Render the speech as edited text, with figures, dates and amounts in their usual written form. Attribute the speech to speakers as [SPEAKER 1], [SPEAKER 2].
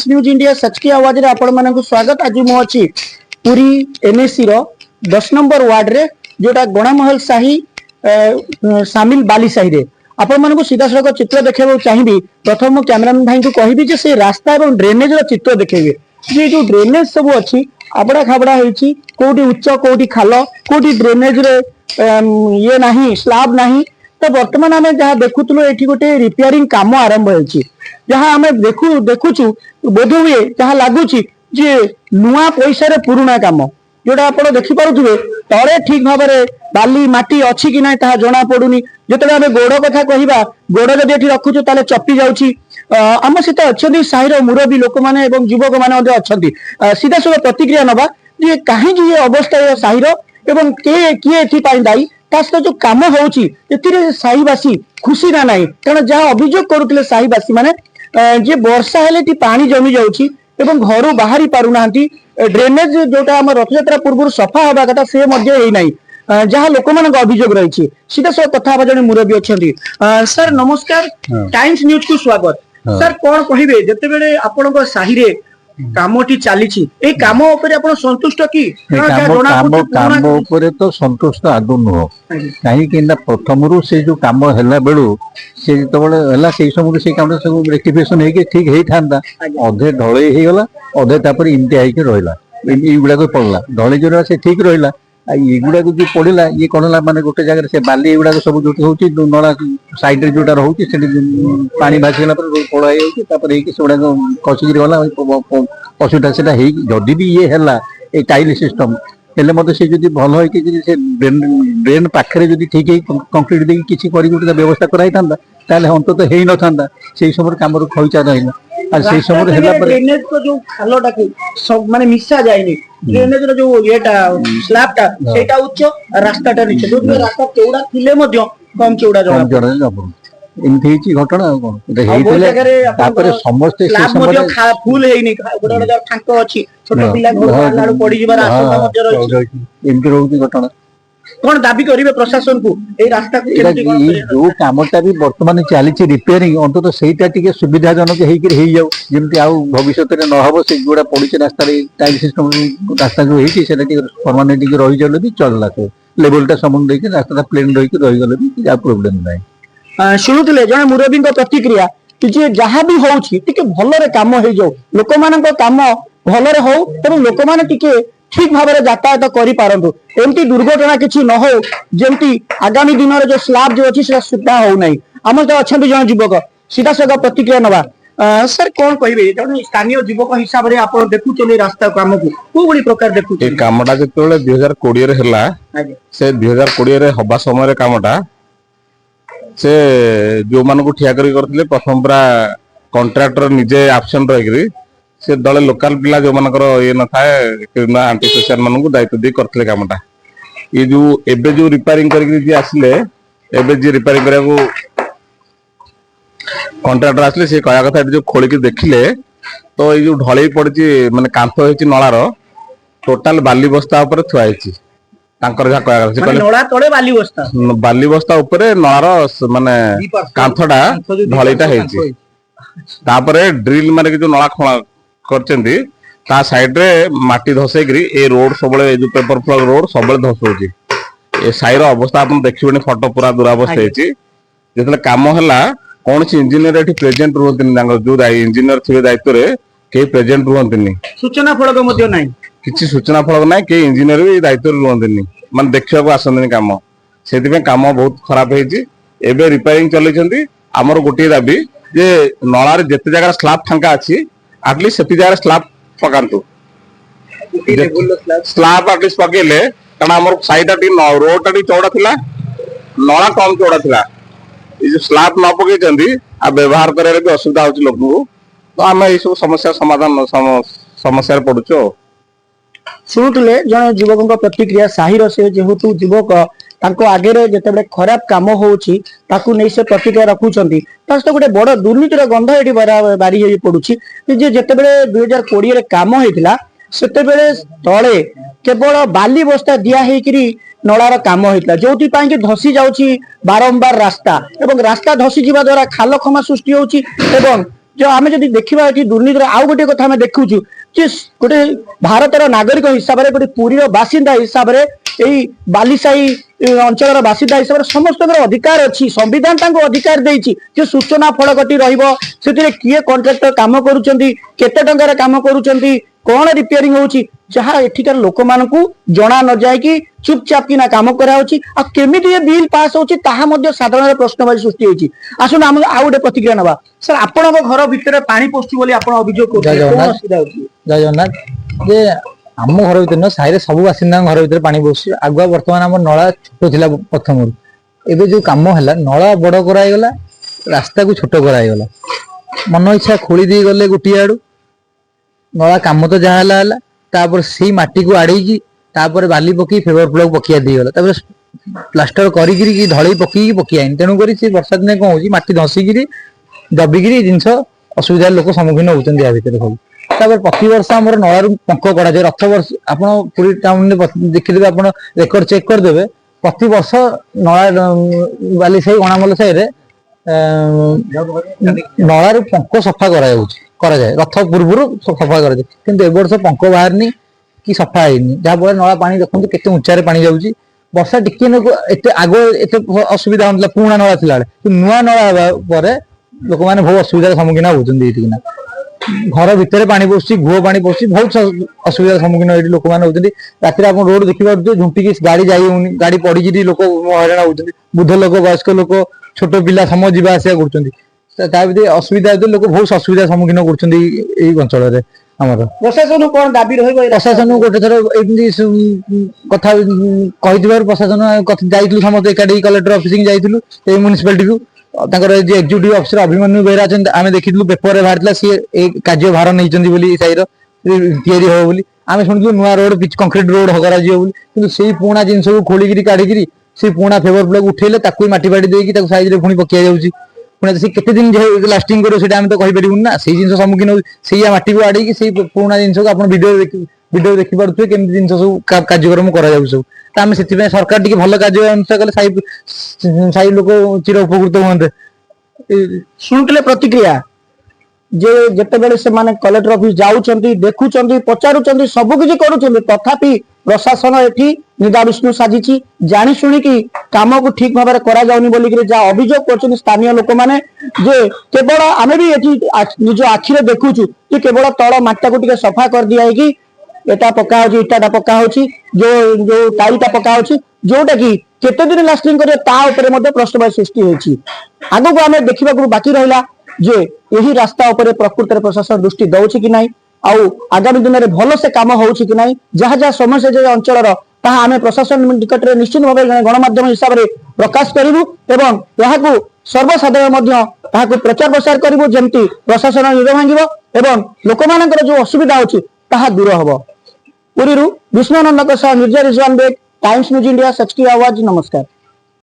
[SPEAKER 1] News India सच की आवाज रे आपण मानक स्वागत। आज मु अछि पुरी एनएसी रो 10 नंबर वार्ड रे जोटा गणामहल साही सामिल बाली साही रे आपण मानक सीधा सड़क चित्र देखा चाहिए। प्रथम कैमरामैन भाई को कहबी जे से रास्ता और ड्रेनेज रो चित्र देखेबे। जे जो ड्रेनेज सब अछि आबड़ा खाबड़ा होईची, कोठी उच्च कोठी खाल, कोठी ड्रेनेज रे ये नाही स्लैब नाही। तो वर्तमान आम जहाँ देखुलु ये गोटे रिपेयरिंग काम आरंभ होती जहाँ आम देखुचु बोध हुए जहाँ लगुच जे नुआ पैसा रे पुराना काम जोटा आप देखिपे तले ठीक भाव में बाली माटी अच्छी कि ना जना पड़ूनी। जो आम गोड़ कथा कहवा गोड़ जब रखुचु ताले चपी जाऊँगी। आम सहित अच्छा साहिर मुरबी लोक मैंने युवक मैंने अच्छा सीधा सब प्रतिक्रिया नवा जे कहीं ये अवस्था साहिर एवं किए दायी सहित जो कम होची साहीवासी खुशी ना ना कारण जहाँ अभियोग करुले साहीवासी माने जे वर्षा हेले पानी जमी जाऊँगी एवं घर बाहरी पारुना ड्रेनेज जोटा आम रथयात्रा पूर्व सफा हवा कथा से ना जहाँ लोक मान अभियोग रही सीधा सब कथा जन मुरबी अच्छा। सर नमस्कार, टाइम्स न्यूज को स्वागत। सर कौन कहे जिते आपण साही रे कामटी चली काम संतुष्ट कि
[SPEAKER 2] काम तो संतुष्ट आदौ नुह कहीं प्रथम से जो कम है बेलू से जो से समय से कम सब रेक्टिफिकेशन हो ठीक होता अधे ढल होगा अधे तापर इमतिया रहा युवा पड़ा ढल जो से ठीक रहा युवा जो पड़ा ये कौन है माने गोटे जगह से बाली युवा सब जो हूँ नला साइड जोटा रोचे पा भासीगला पड़ा से खसिक गला असुविधा से जदि भी ये है टाइल सिस्टम हेल्ले मत से जो भल हो ड्रेन पाखे जो ठीक कंक्रीट दे किसी व्यवस्था कराई था अंत तो हो ना से समय कम खईचा रहा से समय
[SPEAKER 1] ड्रेनेज को जो खालटा सब माने मिसा जायनी ड्रेनेज रो जो येटा स्लैबटा सेटा उच्च रास्ताटा नीचे जो रास्ता चौड़ा थिले मध्य कम चौड़ा जणा
[SPEAKER 2] एमती घटना समस्ते
[SPEAKER 1] फुल ठाक अच्छी छोट पिला पड़ी
[SPEAKER 2] एमती रोचे घटना
[SPEAKER 1] कौन दाबी करेंगे प्रशासन को ए रास्ता
[SPEAKER 2] जो कामटा भी बर्तमान चली रिपेयरिंग अंत सहीटा टी सुविधाजनक होमती भविष्य में नहब से जोड़ा पड़ी रास्ता टाइल सिस्टम रास्ता जो होती परमानेंट रही जाए भी चलला लेवलटा समन देखिए रास्ता प्लेन रही रहीगले भी प्रोब्लेम ना
[SPEAKER 1] शुणुले जड़े मुरबी प्रतिक्रिया कि जहाँ भी होची भलरे काम हो जाऊ लोक मान काम भलरे हो लोक मैंने ठीक भाव में यातायात करूँ एमती दुर्घटना किसी न हो जमती आगामी दिन में जो स्लैब जो अच्छी सुधा हो ना आम तो अच्छा जन युवक सीधा सगा प्रतिक्रिया नवा। सर कौन कहे जन स्थानीय युवक हिसाब से आप देखुं रास्ता कम को कौ भाई प्रकार देखुं
[SPEAKER 3] कमटा जो 2020 से 2020 हवा समय कमटा से जो मान को ठिया करते प्रथम पूरा कंट्राक्टर निजे आबसेंट रही से दले लोकल पिला जो मान ये न था आंटी सोशियल मान को दायित्व दे करते कमटा ये जो एबे जो रिपेयरिंग करके आसिले एबे जी रिपेयरिंग करा कंट्राक्टर आसिले से कहया कथा जो खोलिक देखिले तो ये जो ढलई पड़ी माने कांथ होती नलार टोटाल बाली बस्ता ऊपर थुआ
[SPEAKER 1] नला तले
[SPEAKER 3] बाली बस्ता ऊपर नलार माने कांथटा ढलईटा होती तापरे ड्रिल मारे जो नला खोला करचंदी ता साइड रे माटी धसैकरी ए रोड सबले जो पेपर फ्लो रोड सबले धसौची ए साइर अवस्था अपन देखिबनी फोटो पूरा दुरावस्था हेची जेतले काम हला कौन सी इंजीनियर एठी प्रेजेंट रहंतिन तांगर जो इंजीनियर थिबे दायित्व रे के प्रेजेंट रहंतिन
[SPEAKER 1] सूचना फलक मध्ये नाही
[SPEAKER 3] किछि सूचना फलक नाही के इंजीनियर भी दायित्व रहंतिन मान देखिया को आसंदिन काम सेति पे काम बहुत खराब हेची एबे रिपेयरिंग चलैछंती हमर गोटी दाबी जे नळा रे जते जगह स्लैब फांका अछि एटलीस्ट सेति जगह स्लैब पकांतु स्लैब एटलीस्ट पकेले कारण हमर साइडा टी रोड टी चौड़ा थिला नळा कम चौड़ा थिला ये जो स्लैब न पके जंदी आ व्यवहार करे भी असुविधा होची लोक को तो हम ए सब समस्या समाधान समस्या रे पडुचो।
[SPEAKER 1] शुणुले जन युवक प्रतिक्रिया साहिर से जेहेतु युवक आगे जिते खराब कम होची से प्रतिक्रिया रखुंट गोटे बड़ दुर्नीतिर गंध ये बारी पड़ुची जिते 2020 कम होता से तले केवल बाली बस्ता दिया नलार कम होता जो धसी जाऊँगी बारंबार रास्ता एवं रास्ता धसी जावा द्वारा खाल खमा सृष्टि होची जो आम जब देखा दुर्नीतिर आउ गोटे कथा आम देखु गोटे भारतर नागरिक हिसाब से गोटे पुरी बासिंदा हिसाब से यही बालीसाही अंचल बासिंदा हिसाब से समस्त अधिकार अच्छी संविधान अधिकार देती सूचना फलकटी रही किए कॉन्ट्राक्टर काम करते टंकार काम करुँच कौन रिपेयरिंग होची जहाँ एठिकार लोक मानकू जना न जाए कि चुपचाप कि ना काम कराउची आ केमिति ये बिल पास होची ताहा मध्ये साधारण प्रश्नवाची सृष्टि होची आसुन हम आ गोटे प्रतिक्रिया नबा सर आपन घर भितर पानी पोस्टी बोली आपन अभियोग
[SPEAKER 4] जय
[SPEAKER 1] करते
[SPEAKER 4] जगन्नाथ।
[SPEAKER 1] कोन असुविधा होची
[SPEAKER 4] जय जगन्नाथ जे आम घर भीतर न साइरे सब बासिंदा घर भीतर पानी बसुची आगुआ वर्तमान आम नला छोट थिला प्रथम एबे जो काम हैला नला बड़ कराइगला रास्ता को छोट कराइगला मन इच्छा खोली दी गले गोटी आडू नला काम तो जहाँ हैला तापर से माटी को आड़ेकी तापर बाली पकी फेवर ब्लॉक पकिया दी गला तापर प्लास्टर करिगिरी कि ढळई पकी पकियाइन तेणु करी से वर्षा दिन कौन होची माटी धसिगिरी दबिगिरी जिनस असुविधा लोक सम्मुखीन होउचंदी आ भितर सब तापर प्रति वर्ष आमर नळारू पंख करा जाय रथ वर्ष आपण पुरी टाउन ने देखिदेबे आपण रेकर्ड चेक करदेबे प्रति वर्ष नळा बाली साही गणामल साही रे नळारू पंख सफा करा जाय रथ पूर्व सफा करा जाय किंतु ए वर्ष पंख बाहरनी कि सफा हैनी जहाँ फल नळा पानी देखते केते उच्चारे पानी जाउची वर्षा टिके एते आगो एते असुविधा होता पुराणा नळा थिला नुआ नळा परे लोक मैंने बहुत असुविधार सम्मुखीन होना घर भितर पानी पशुची घुओ पानी पशुची बहुत असुविधार सम्मुखीन लोक मैंने होती राति आप रोड देखिए झुंटिकी गाड़ी जाई होनी गाड़ी पड़ी लोक हैरान होती बुद्ध लोक वयस्क लोक छोट पिला समय जीवा आसिया कर असुविधा लोक बहुत असुविधार सम्मुखीन कर आमर
[SPEAKER 1] प्रशासन कोन दाबी रहइबो
[SPEAKER 4] प्रशासन गोटे थर कथा कही प्रशासन जाइलु समस्त एकाठी कलेक्टर ऑफिस जाइलु म्युनिसिपालिटी को एक्जिक्यूटिव अफिसर अभिमन्यु बेहरा आम देखिलु पेपर बाहर सी कार्य भार नहीं साईर तैयारी हम बोली आम शुणु नुआ रोड पिच कंक्रीट रोड हगरा कि से पुणा जिन को खोलिकी काढ़ी से पुणा फेवर ब्लॉक उठेले माटी बाटी देकी साइज पुणी पकिया जाऊँगी पुणी से केते दिन लास्टिंग करें आम तो कहीपर ना से जिन सम्मुखीन हो माटी को आड़ी से पुणा जिन को आप वीडियो देखी पारे केमी जिन सब कार्यक्रम कर सब तो आम से सरकार टी भल कार्य अनुसार कले साई लोक चिर उपकृत हमें
[SPEAKER 1] शुणुले प्रतिक्रिया जे जेतेबेले से माने कलेक्टर ऑफिस जाउचंती देखुचंती पचारुचंती सब किछि करूचंती तथापि प्रशासन एठी निदा विष्णु साजिची जानी शुणी कि काम को ठीक भाव करा जाउनी बोली कि जा अभियोग करछन स्थानीय लोक माने जे केवल आमे भी एठी निज आखिरे देखुचु जे केवल तळ माटा को टिके सफा कर दिया है कि एटा पक्का होची इटाटा पक्का होची जो जो टाइलटा पक्का होची जोटा कि केते दिन लास्टिंग करे ता ऊपर मध्ये प्रश्नवाची सृष्टि होची आगो को आमे देखिबा को बाकी रहिला जे यही रास्ता उपरे प्रकृत प्रशासन दृष्टि दौछि कि नहीं आउ आगामी दिन में भल से काम होछि कि नहीं जहाँ जहाँ समस्या जे अंचल ताहा आमे प्रशासन निकट में निश्चित भाव गणमाध्यम हिसाब से प्रकाश करूँ एवं यहाँ सर्वसाधारण ताहाको प्रचार प्रसार करूँ जमती प्रशासन निर भांगिब एवं लोक मानकर जो असुविधा होछि ताहा दूर हब पुरी विष्णुनंदक सह निर्जय Rizwan Beg Times News India सच की आवाज नमस्कार।